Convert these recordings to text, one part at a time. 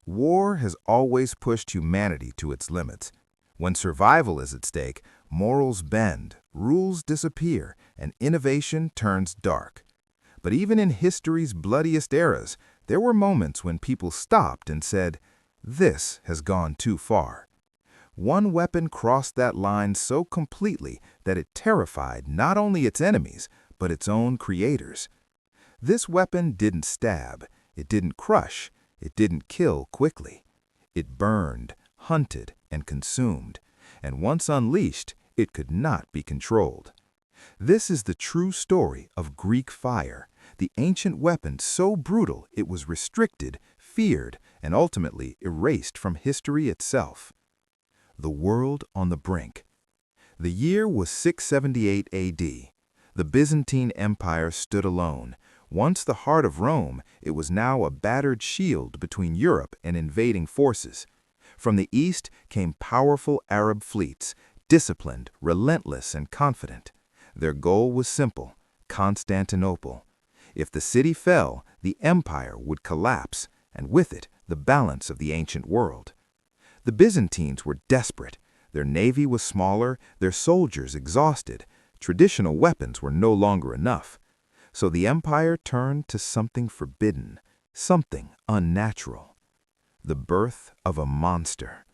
War has always pushed humanity to its limits. When survival is at stake, morals bend, rules disappear, and innovation turns dark. But even in history's bloodiest eras, there were moments when people stopped and said, "This has gone too far." One weapon crossed that line so completely that it terrified not only its enemies, but its own creators. This weapon didn't stab, it didn't crush, it didn't kill quickly. It burned, hunted, and consumed, and once unleashed, it could not be controlled. This is the true story of Greek fire, the ancient weapon so brutal it was restricted, feared, and ultimately erased from history itself. The world on the brink. The year was 678 AD. The Byzantine Empire stood alone. Once the heart of Rome, it was now a battered shield between Europe and invading forces. From the east came powerful Arab fleets, disciplined, relentless, and confident. Their goal was simple: Constantinople. If the city fell, the empire would collapse, and with it, the balance of the ancient world. The Byzantines were desperate. Their navy was smaller, their soldiers exhausted. Traditional weapons were no longer enough. So the empire turned to something forbidden, something unnatural. The birth of a monster.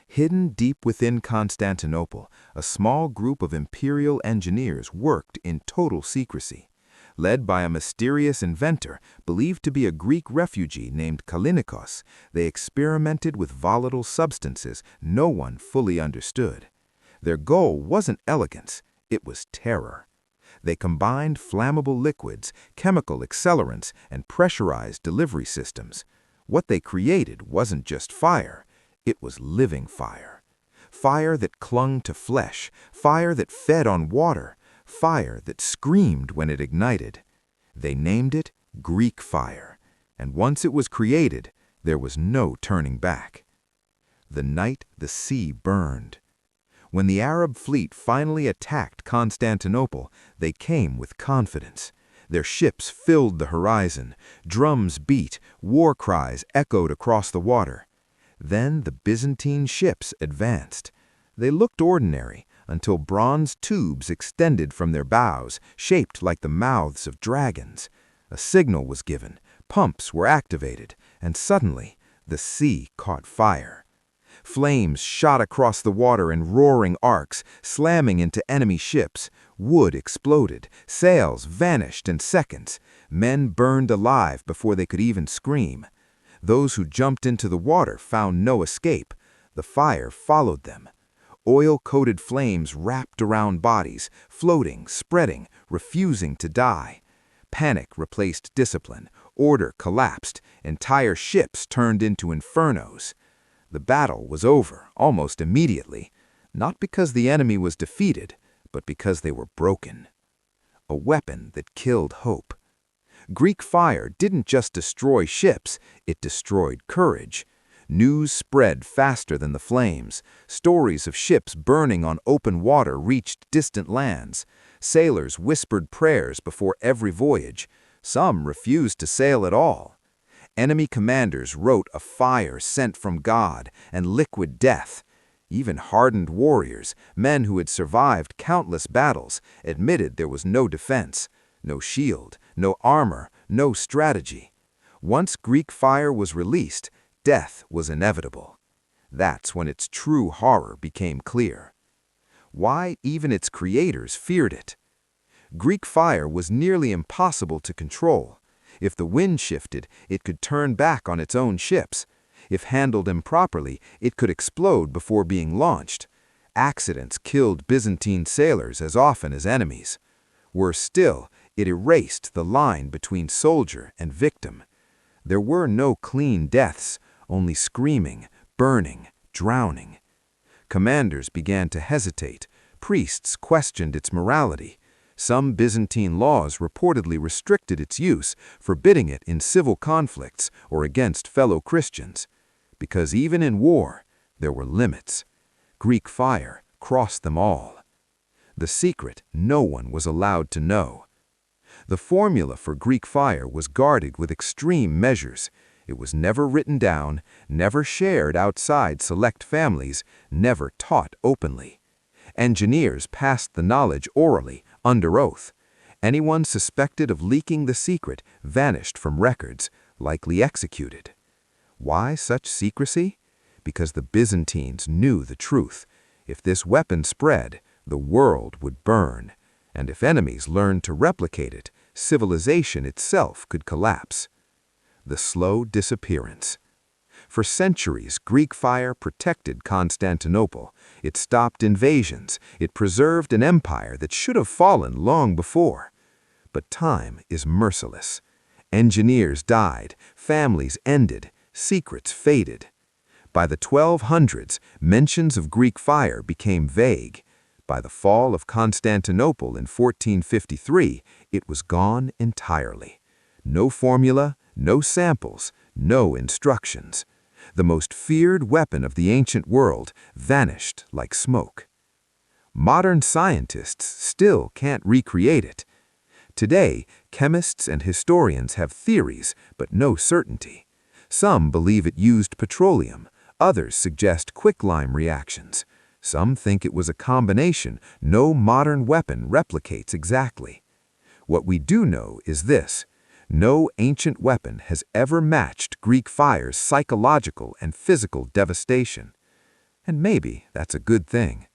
Hidden deep within Constantinople, a small group of imperial engineers worked in total secrecy. Led by a mysterious inventor believed to be a Greek refugee named Kallinikos, they experimented with volatile substances no one fully understood. Their goal wasn't elegance, it was terror. They combined flammable liquids, chemical accelerants, and pressurized delivery systems. What they created wasn't just fire, it was living fire. Fire that clung to flesh, fire that fed on water, fire that screamed when it ignited. They named it Greek fire, and once it was created, there was no turning back. The night the sea burned. When the Arab fleet finally attacked Constantinople, they came with confidence. Their ships filled the horizon, drums beat, war cries echoed across the water. Then the Byzantine ships advanced. They looked ordinary until bronze tubes extended from their bows, shaped like the mouths of dragons. A signal was given, pumps were activated, and suddenly the sea caught fire. Flames shot across the water in roaring arcs, slamming into enemy ships. Wood exploded, sails vanished in seconds. Men burned alive before they could even scream. Those who jumped into the water found no escape. The fire followed them. Oil-coated flames wrapped around bodies, floating, spreading, refusing to die. Panic replaced discipline. Order collapsed. Entire ships turned into infernos. The battle was over almost immediately, not because the enemy was defeated, but because they were broken. A weapon that killed hope. Greek fire didn't just destroy ships, it destroyed courage. News spread faster than the flames. Stories of ships burning on open water reached distant lands. Sailors whispered prayers before every voyage. Some refused to sail at all. Enemy commanders wrote a fire sent from God and liquid death. Even hardened warriors, men who had survived countless battles, admitted there was no defense, no shield, no armor, no strategy. Once Greek fire was released, death was inevitable. That's when its true horror became clear. Why even its creators feared it. Greek fire was nearly impossible to control. If the wind shifted, it could turn back on its own ships. If handled improperly, it could explode before being launched. Accidents killed Byzantine sailors as often as enemies. Worse still, it erased the line between soldier and victim. There were no clean deaths, only screaming, burning, drowning. Commanders began to hesitate. Priests questioned its morality. Some Byzantine laws reportedly restricted its use, forbidding it in civil conflicts or against fellow Christians. Because even in war, there were limits. Greek fire crossed them all. The secret no one was allowed to know. The formula for Greek fire was guarded with extreme measures. It was never written down, never shared outside select families, never taught openly. Engineers passed the knowledge orally, under oath. Anyone suspected of leaking the secret vanished from records, likely executed. Why such secrecy? Because the Byzantines knew the truth. If this weapon spread, the world would burn. And if enemies learned to replicate it, civilization itself could collapse. The slow disappearance. For centuries, Greek fire protected Constantinople. It stopped invasions. It preserved an empire that should have fallen long before. But time is merciless. Engineers died, families ended, secrets faded. By the 1200s, mentions of Greek fire became vague. By the fall of Constantinople in 1453, it was gone entirely. No formula, no samples, no instructions. The most feared weapon of the ancient world vanished like smoke. Modern scientists still can't recreate it. Today, chemists and historians have theories, but no certainty. Some believe it used petroleum. Others suggest quicklime reactions. Some think it was a combination no modern weapon replicates exactly. What we do know is this: no ancient weapon has ever matched Greek fire's psychological and physical devastation. And maybe that's a good thing.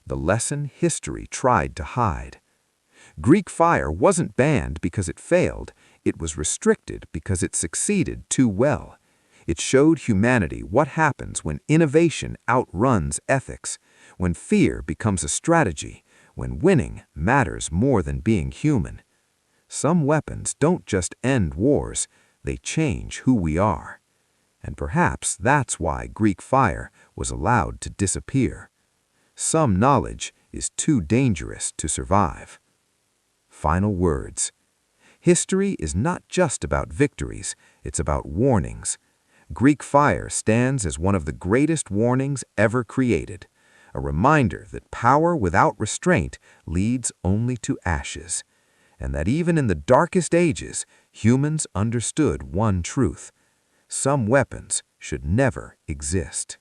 The lesson history tried to hide. Greek fire wasn't banned because it failed. It was restricted because it succeeded too well. It showed humanity what happens when innovation outruns ethics, when fear becomes a strategy, when winning matters more than being human. Some weapons don't just end wars, they change who we are. And perhaps that's why Greek fire was allowed to disappear. Some knowledge is too dangerous to survive. Final words. History is not just about victories, it's about warnings. Greek fire stands as one of the greatest warnings ever created, a reminder that power without restraint leads only to ashes, and that even in the darkest ages, humans understood one truth: some weapons should never exist.